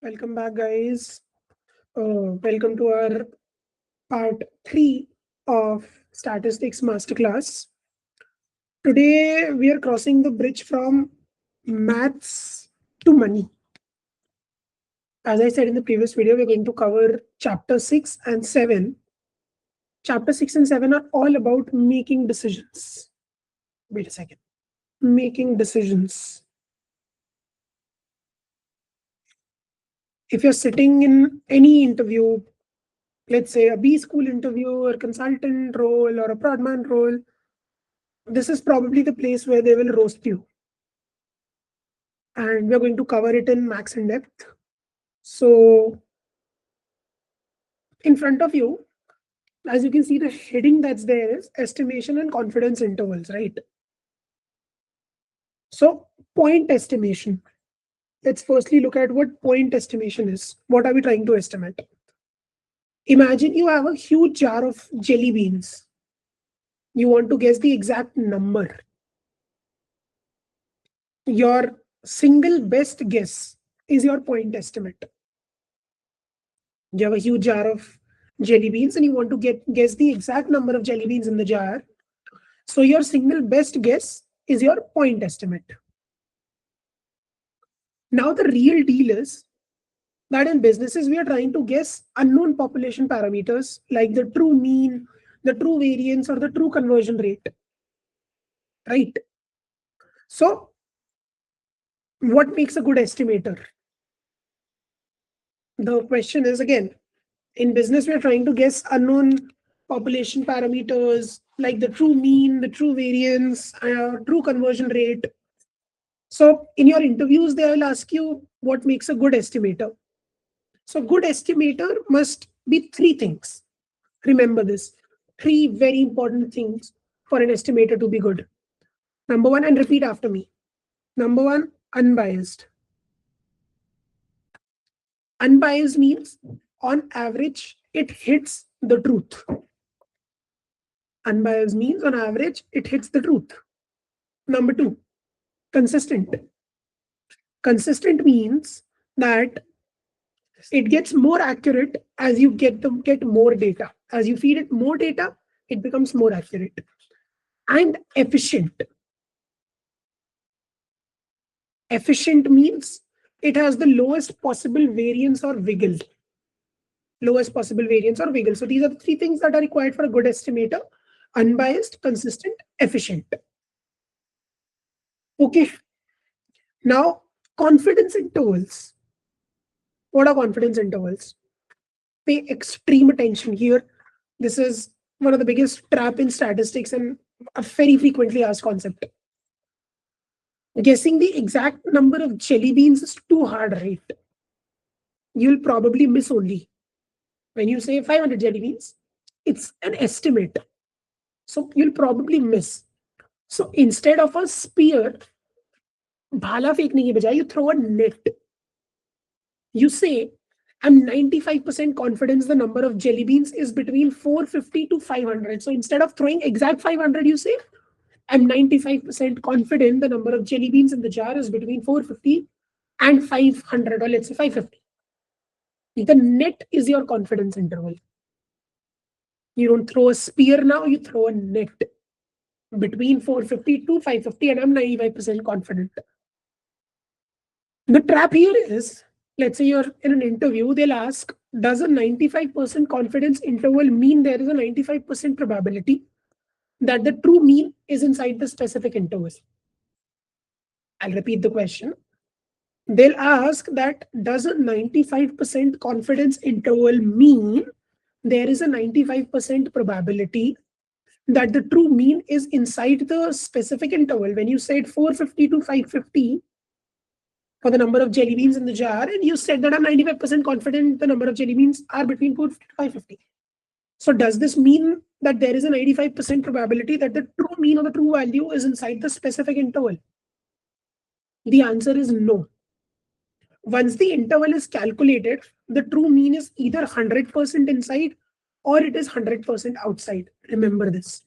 Welcome back, guys. Welcome to our part 3 of Statistics Masterclass. Today, we are crossing the bridge from maths to money. As I said in the previous video, we're going to cover chapter 6 and 7. Chapter 6 and 7 are all about making decisions. Wait a second. Making decisions. If you're sitting in any interview, let's say a B school interview or consultant role or a prodman role, this is probably the place where they will roast you. And we're going to cover it in max in depth. So in front of you, as you can see, the heading that's there is estimation and confidence intervals, right? So point estimation. Let's firstly look at what point estimation is. What are we trying to estimate? Imagine you have a huge jar of jelly beans. You want to guess the exact number. Your single best guess is your point estimate. You have a huge jar of jelly beans and you want to guess the exact number of jelly beans in the jar. So your single best guess is your point estimate. Now the real deal is that in businesses, we are trying to guess unknown population parameters like the true mean, the true variance, or the true conversion rate. Right? So what makes a good estimator? The question is, again, in business, we are trying to guess unknown population parameters like the true mean, the true variance, true conversion rate. So in your interviews, they will ask you what makes a good estimator. So good estimator must be three things. Remember this, three very important things for an estimator to be good. Number one, and repeat after me. Number one, unbiased. Unbiased means on average, it hits the truth. Unbiased means on average, it hits the truth. Number two, consistent. Consistent means that it gets more accurate as you get more data. As you feed it more data, it becomes more accurate. And efficient. Efficient means it has the lowest possible variance or wiggle. Lowest possible variance or wiggle. So these are the three things that are required for a good estimator: unbiased, consistent, efficient. Okay. Now, confidence intervals. What are confidence intervals? Pay extreme attention here. This is one of the biggest trap in statistics and a very frequently asked concept. Guessing the exact number of jelly beans is too hard, right? You'll probably miss only. When you say 500 jelly beans, it's an estimate. So you'll probably miss. So instead of a spear, bhala फेंकने की बजाय, you throw a net. You say, I'm 95% confident the number of jelly beans is between 450 to 500. So instead of throwing exact 500, you say, I'm 95% confident the number of jelly beans in the jar is between 450 and 500, or let's say 550. The net is your confidence interval. You don't throw a spear now, you throw a net between 450 to 550, and I'm 95% confident. The trap here is, let's say you're in an interview, they'll ask, does a 95% confidence interval mean there is a 95% probability that the true mean is inside the specific interval? I'll repeat the question. They'll ask that, does a 95% confidence interval mean there is a 95% probability that the true mean is inside the specific interval? When you said 450 to 550 for the number of jelly beans in the jar, and you said that I'm 95% confident the number of jelly beans are between 450 to 550. So does this mean that there is a 95% probability that the true mean or the true value is inside the specific interval? The answer is no. Once the interval is calculated, the true mean is either 100% inside or it is 100% outside. Remember this.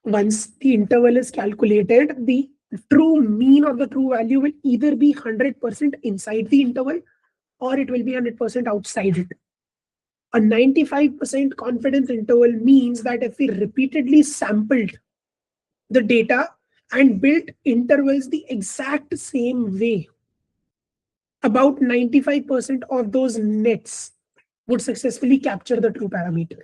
Once the interval is calculated, the true mean or the true value will either be 100% inside the interval or it will be 100% outside it. A 95% confidence interval means that if we repeatedly sampled the data and built intervals the exact same way, about 95% of those nets would successfully capture the true parameter.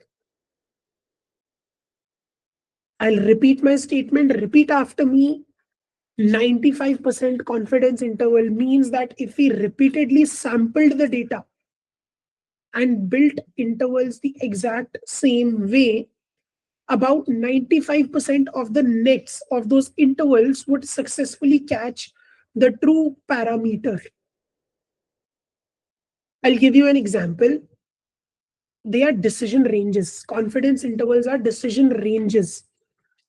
I'll repeat my statement, repeat after me. 95% confidence interval means that if we repeatedly sampled the data and built intervals the exact same way, about 95% of the nets of those intervals would successfully catch the true parameter. I'll give you an example. They are decision ranges. Confidence intervals are decision ranges.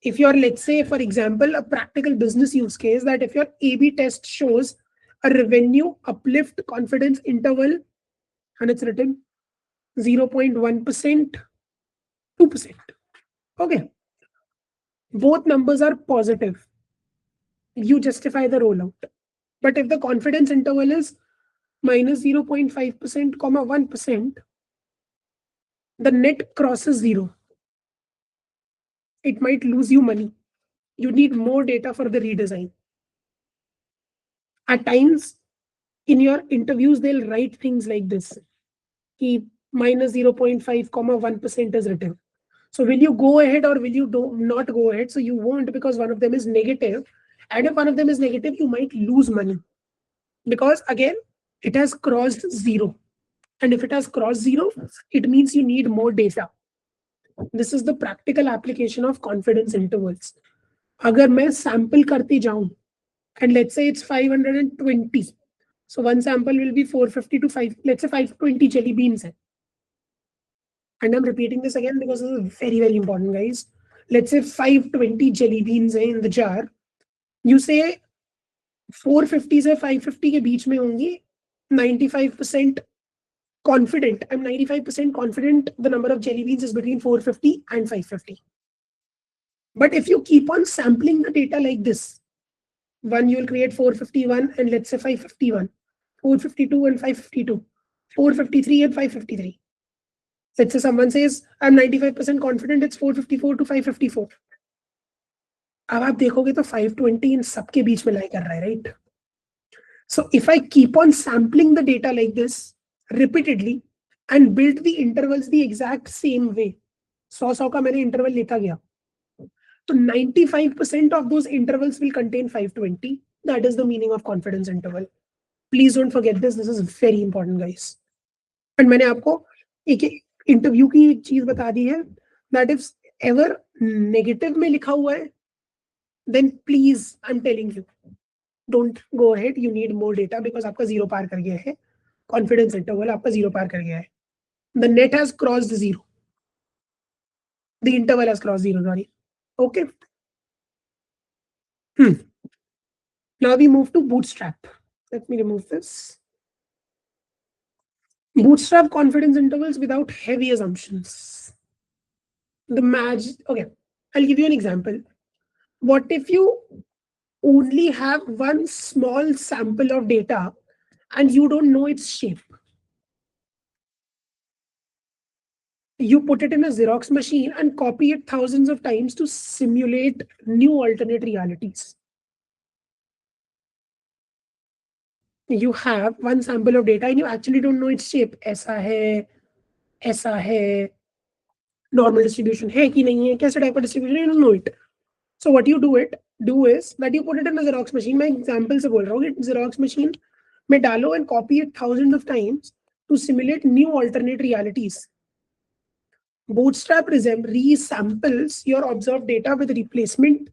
If you're, let's say, for example, a practical business use case, that if your A/B test shows a revenue uplift confidence interval, and it's written 0.1%, 2%. Okay. Both numbers are positive. You justify the rollout. But if the confidence interval is minus 0.5%, 1%, the net crosses zero. It might lose you money. You need more data for the redesign. At times, in your interviews, they'll write things like this. Minus 0.5, 1% is written. So will you go ahead or will you not go ahead? So you won't, because one of them is negative. And if one of them is negative, you might lose money. Because again, it has crossed zero. And if it has crossed zero, it means you need more data. This is the practical application of confidence intervals. अगर मैं sample करती जाऊं, and let's say it's 520. So one sample will be 450 to 5, let's say 520 jelly beans. And I'm repeating this again because this is very, very important, guys. Let's say 520 jelly beans in the jar. You say 450 से 550 के बीच में होंगी. 95% confident. I'm 95% confident the number of jelly beans is between 450 and 550. But if you keep on sampling the data like this, one you will create 451 and let's say 551, 452 and 552, 453 and 553. Let's say someone says, I'm 95% confident it's 454 to 554. अब आप देखोगे तो 520 इन सबके बीच में लाई कर रहा है, right? So if I keep on sampling the data like this repeatedly and build the intervals the exact same way, 100 का मैंने interval लेता गया, so 95% of those intervals will contain 520. That is the meaning of confidence interval. Please don't forget this. This is very important, guys. And मैंने आपको एक interview की चीज बता दी है, that if ever negative में लिखा हुआ है, then please, I'm telling you, don't go ahead. You need more data because आपका zero पार कर गया है. Confidence interval आपका zero पार कर गया है. The net has crossed zero. The interval has crossed zero, sorry. Okay. Now we move to Bootstrap. Let me remove this. Bootstrap confidence intervals without heavy assumptions. The magic. Okay, I'll give you an example. What if you only have one small sample of data and you don't know its shape? You put it in a Xerox machine and copy it thousands of times to simulate new alternate realities. You have one sample of data and you actually don't know its shape. ऐसा है, normal distribution है कि नहीं है, कैसे type of distribution, you don't know it. So what you do is that you put it in a Xerox machine. मैं example से बोल रहा हूँ, Xerox machine में डालो and copy it thousands of times to simulate new alternate realities. Bootstrap resamples your observed data with replacement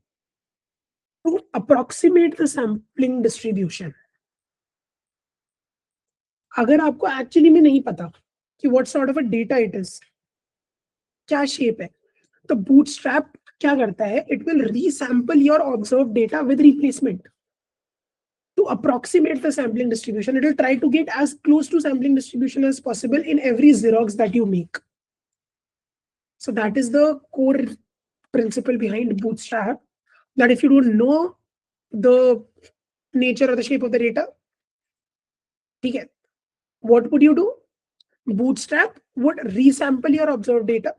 to approximate the sampling distribution. अगर आपको actually में नहीं पता कि what sort of a data it is, क्या shape है, तो Bootstrap क्या करता है? It will resample your observed data with replacement to approximate the sampling distribution. It will try to get as close to sampling distribution as possible in every Xerox that you make. So that is the core principle behind Bootstrap, that if you don't know the nature or the shape of the data, ठीक है, What would you do? Bootstrap would resample your observed data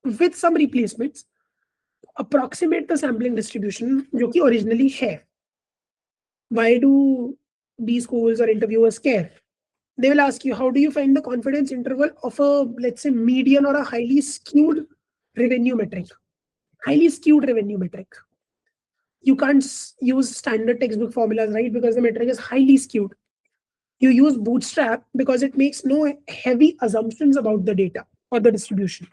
with some replacements, approximate the sampling distribution जो कि originally है. Why do these schools or interviewers care? They will ask you, how do you find the confidence interval of a, let's say, median or a highly skewed revenue metric? Highly skewed revenue metric. You can't use standard textbook formulas, right? Because the metric is highly skewed. You use Bootstrap because it makes no heavy assumptions about the data or the distribution.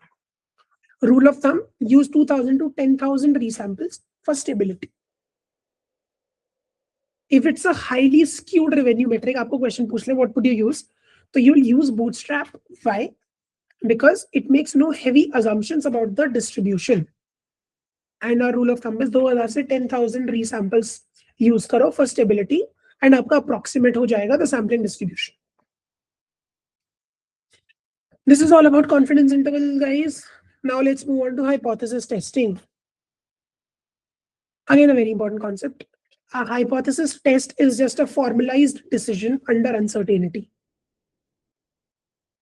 Rule of thumb, use 2000 to 10,000 resamples for stability. If it's a highly skewed revenue metric, आपको question पूछ ले, what would you use? So you'll use Bootstrap. Why? Because it makes no heavy assumptions about the distribution. And our rule of thumb is 2000 से 10,000 resamples use करो for stability, and आपका approximate हो जाएगा the sampling distribution. This is all about confidence interval, guys. Now let's move on to hypothesis testing. Again, a very important concept. A hypothesis test is just a formalized decision under uncertainty.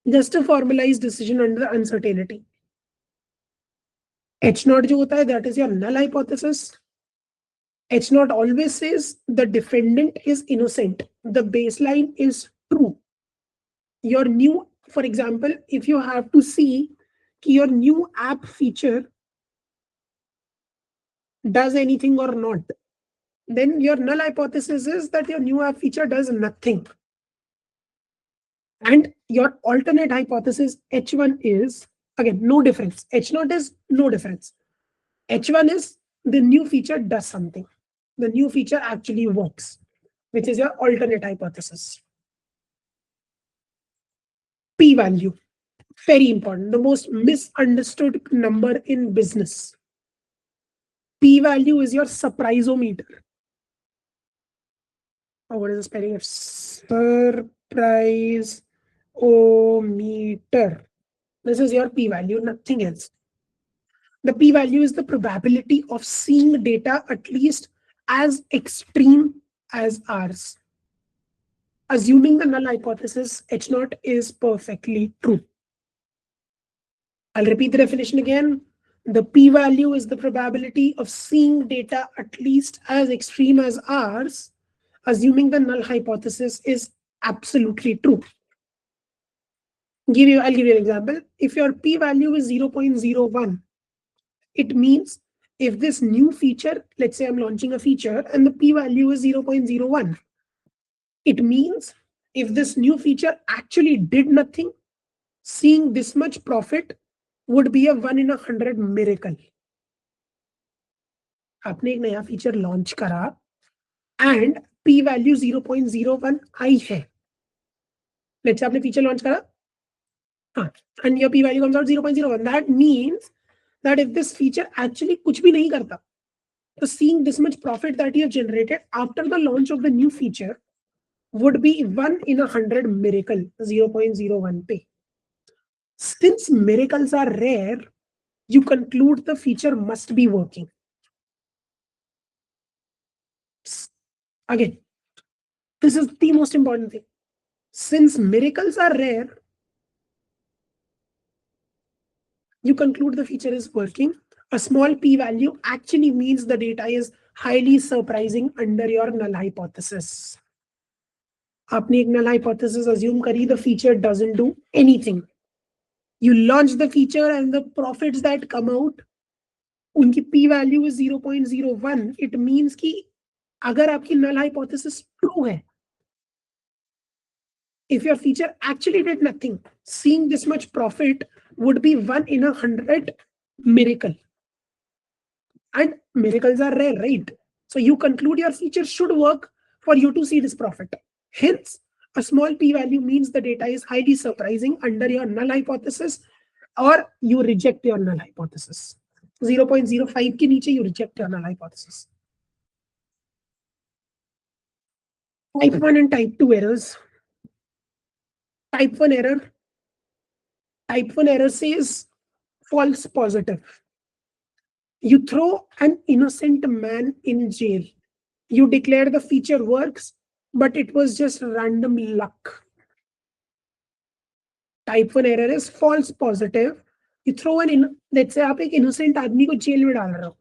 Just a formalized decision under uncertainty. H0 जो होता है, that is your null hypothesis. H0 always says the defendant is innocent. The baseline is true. Your new, for example, if you have to see your new app feature does anything or not, then your null hypothesis is that your new app feature does nothing. And your alternate hypothesis, H1, is, again, no difference. H0 is no difference. H1 is the new feature does something. The new feature actually works, which is your alternate hypothesis. P-value, very important. The most misunderstood number in business. P-value is your surprisometer. Oh, what is the spelling of surprisometer? This is your p-value, nothing else. The p-value is the probability of seeing data at least as extreme as ours. Assuming the null hypothesis H0 is perfectly true. I'll repeat the definition again. The p-value is the probability of seeing data at least as extreme as ours, assuming the null hypothesis is absolutely true. I'll give you an example. If your p-value is 0.01, it means if this new feature, let's say I'm launching a feature and the p-value is 0.01, it means if this new feature actually did nothing, seeing this much profit would be a 1 in 100 miracle. आपने एक नया feature launch करा and p-value 0.01 आई है. Let's say आपने feature launch करा, and your p-value comes out 0.01. That means that if this feature actually कुछ भी नहीं करता, so seeing this much profit that you have generated after the launch of the new feature would be 1 in 100 miracle, 0.01 पे. Since miracles are rare, you conclude the feature must be working. Again, this is the most important thing. Since miracles are rare, you conclude the feature is working. A small p-value actually means the data is highly surprising under your null hypothesis. आपने एक null hypothesis assume करी, the feature doesn't do anything. You launch the feature and the profits that come out, उनकी p-value is 0.01. It means कि अगर आपकी null hypothesis true है, if your feature actually did nothing, seeing this much profit would be 1 in 100 miracle. And miracles are rare, right? So you conclude your feature should work for you to see this profit. Hence, a small p-value means the data is highly surprising under your null hypothesis, or you reject your null hypothesis. 0.05 के नीचे you reject your null hypothesis. Type 1 and type 2 errors. Type 1 error says false positive. You throw an innocent man in jail. You declare the feature works, but it was just random luck. Type 1 error is false positive. You throw let's say आप एक innocent आदमी को jail में डाल रहे हो,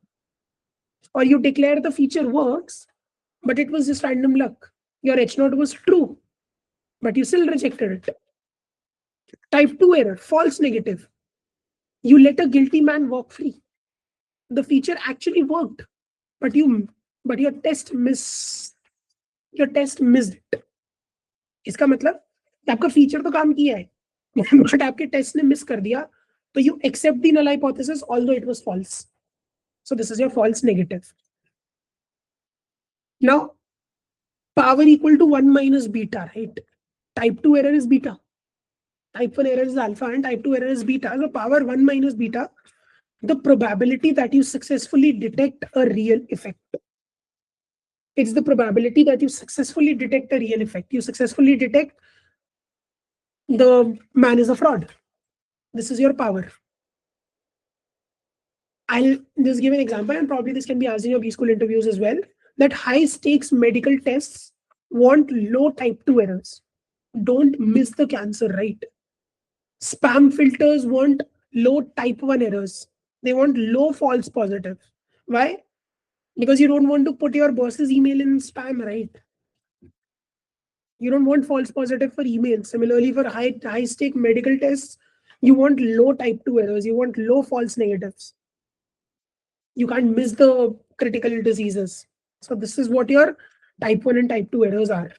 or you declare the feature works, but it was just random luck. Your H0 was true, but you still rejected it. Type 2 error, false negative. You let a guilty man walk free. The feature actually worked, but your test missed it. इसका मतलब कि आपका feature तो काम किया है, but आपके test ने मिस कर दिया, तो you accept the null hypothesis although it was false. So this is your false negative. Now, power equal to 1 minus beta, right? Type 2 error is beta. Type 1 error is alpha and type 2 error is beta. So power 1 minus beta, the probability that you successfully detect a real effect. It's the probability that you successfully detect a real effect. You successfully detect the man is a fraud. This is your power. I'll just give an example, and probably this can be asked in your B-school interviews as well, that high stakes medical tests want low type 2 errors. Don't miss the cancer, right? Spam filters want low type 1 errors. They want low false positive. Why? Because you don't want to put your boss's email in spam, right? You don't want false positive for email. Similarly, for high stake medical tests, you want low type 2 errors. You want low false negatives. You can't miss the critical diseases. So this is what your type 1 and type 2 errors are.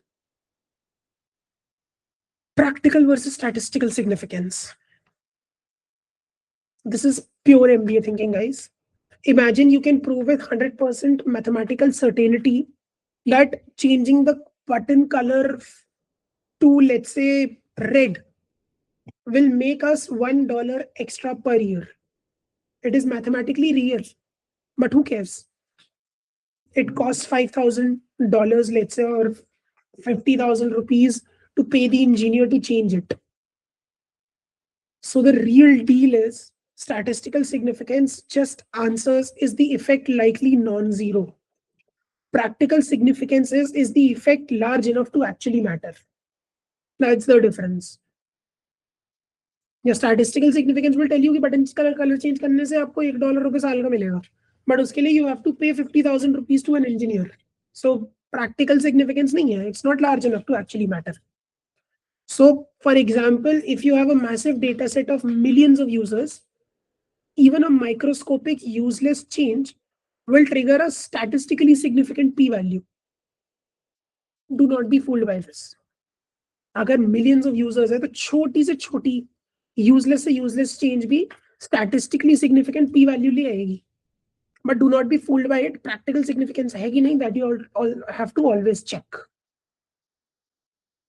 Practical versus statistical significance. This is pure MBA thinking, guys. Imagine you can prove with 100% mathematical certainty that changing the button color to, let's say, red will make us $1 extra per year. It is mathematically real, but who cares? It costs $5,000, let's say, or 50,000 rupees to pay the engineer to change it. So the real deal is statistical significance just answers, is the effect likely non-zero? Practical significance is the effect large enough to actually matter? That's the difference. Your statistical significance will tell you कि button color change करने से आपको $1 साल का मिलेगा, but उसके लिए you have to pay 50,000 rupees to an engineer. So practical significance नहीं है. It's not large enough to actually matter. So, for example, if you have a massive data set of millions of users, even a microscopic useless change will trigger a statistically significant p-value. Do not be fooled by this. अगर millions of users है तो छोटी से छोटी useless से useless change भी statistically significant p-value ले आएगी. But do not be fooled by it. Practical significance है कि नहीं, that you all have to always check.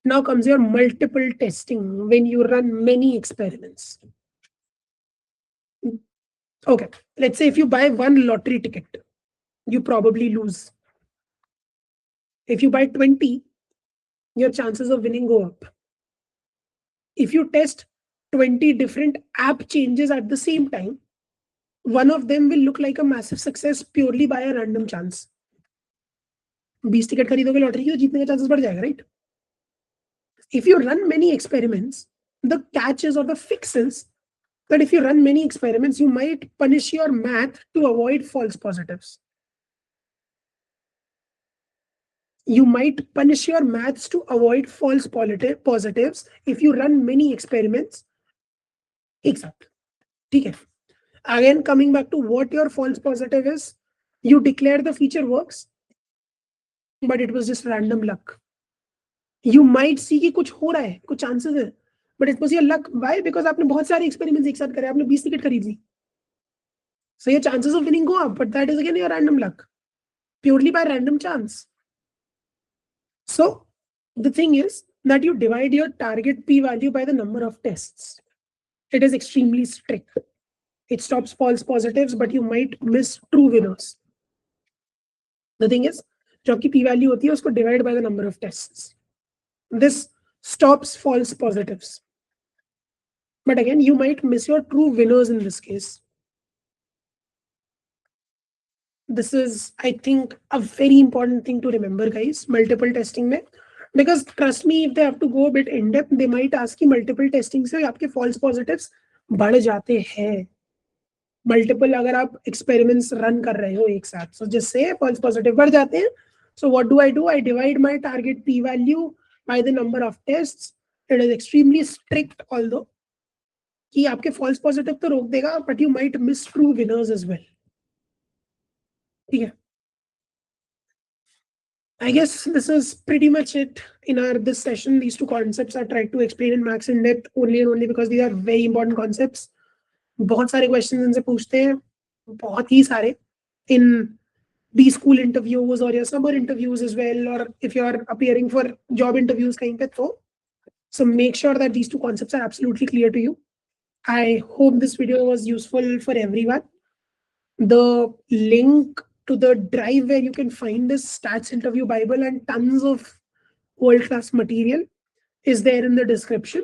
Now comes your multiple testing when you run many experiments. Okay, let's say if you buy one lottery ticket, you probably lose. If you buy 20, your chances of winning go up. If you test 20 different app changes at the same time, one of them will look like a massive success purely by a random chance. 20 ticket खरीदोगे lottery की तो जीतने के chances बढ़ जाएगा, right? If you run many experiments, the catch is, or the fix is, that if you run many experiments, you might punish your math to avoid false positives. You might punish your maths to avoid false positives if you run many experiments. Exactly. Okay. Again, coming back to what your false positive is, you declare the feature works, but it was just random luck. You might see कि कुछ हो रहा है, कुछ chances है, but it was your luck. Why? Because आपने बहुत सारे experiments एक साथ करे, आपने 20 ticket खरीद ली. So your chances of winning go up, but that is again your random luck, purely by random chance. So the thing is that you divide your target p-value by the number of tests. It is extremely strict. It stops false positives, but you might miss true winners. The thing is, जो आपकी p-value होती है उसको divide by the number of tests. This stops false positives. But again, you might miss your true winners in this case. This is, I think, a very important thing to remember, guys. Multiple testing में Because trust me, if they have to go a bit in depth, they might ask you multiple testing से आपके false positives बढ़ जाते हैं. Multiple अगर आप experiments run कर रहे हो एक साथ, so जिससे false positive बढ़ जाते हैं. So what do? I divide my target p value by the number of tests. It is extremely strict, although कि आपके false positive तो रोक देगा, but you might miss true winners as well. ठीक है. I guess this is pretty much it in our this session. These two concepts I tried to explain in max in depth only and only because these are very important concepts. बहुत सारे questions इनसे पूछते हैं, बहुत ही सारे in these school interviews or your summer interviews as well, or if you are appearing for job interviews कहीं पे तो. So make sure that these two concepts are absolutely clear to you. I hope this video was useful for everyone. The link to the drive where you can find this stats interview bible and tons of world-class material is there in the description,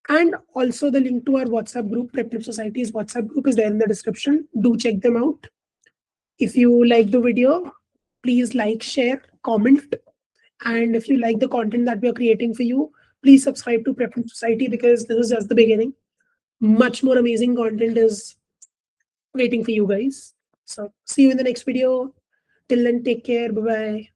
and also the link to our WhatsApp group, Prep Society's WhatsApp group, is there in the description. Do check them out. If you like the video, please like, share, comment, and if you like the content that we are creating for you, please subscribe to Prep Society, because this is just the beginning. Much more amazing content is waiting for you guys. So see you in the next video. Till then, take care. Bye bye.